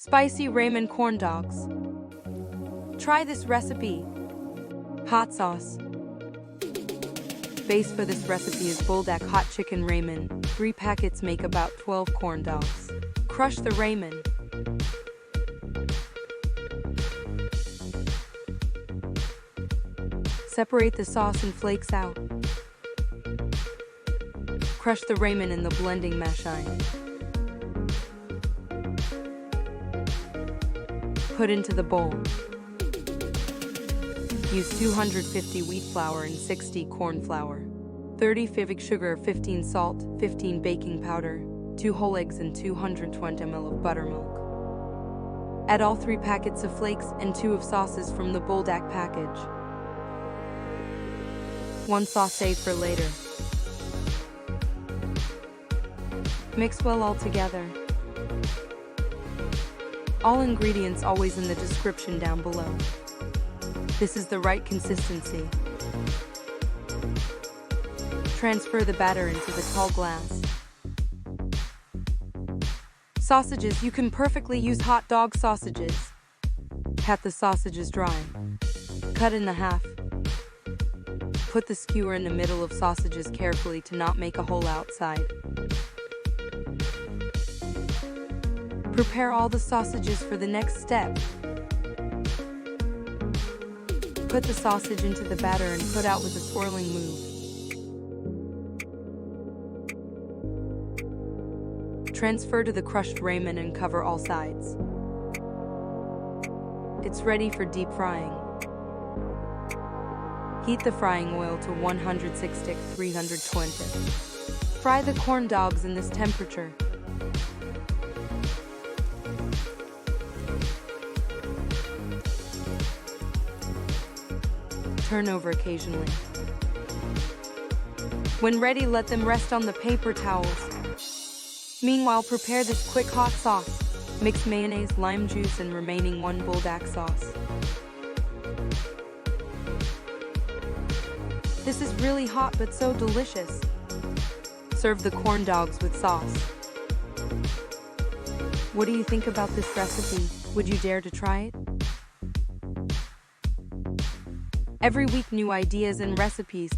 Spicy ramen corn dogs. Try this recipe. Hot sauce. Base for this recipe is Buldak hot chicken ramen. 3 packets make about 12 corn dogs. Crush the ramen. Separate the sauce and flakes out. Crush the ramen in the blending machine. Put into the bowl. Use 250 wheat flour and 60 corn flour, 30 fivig sugar, 15 salt, 15 baking powder, 2 whole eggs and 220 ml of buttermilk. Add all 3 packets of flakes and 2 of sauces from the Buldak package. 1 sauce saved for later. Mix well all together. All ingredients always in the description down below. This is the right consistency. Transfer the batter into the tall glass. Sausages, you can perfectly use hot dog sausages. Pat the sausages dry. Cut in the half. Put the skewer in the middle of sausages carefully to not make a hole outside. Prepare all the sausages for the next step. Put the sausage into the batter and put out with a swirling move. Transfer to the crushed ramen and cover all sides. It's ready for deep frying. Heat the frying oil to 160-320. Fry the corn dogs in this temperature. Turn over occasionally. When ready, let them rest on the paper towels. Meanwhile, prepare this quick hot sauce. Mix mayonnaise, lime juice, and remaining 1 Buldak sauce. This is really hot but so delicious. Serve the corn dogs with sauce. What do you think about this recipe? Would you dare to try it? Every week, new ideas and recipes.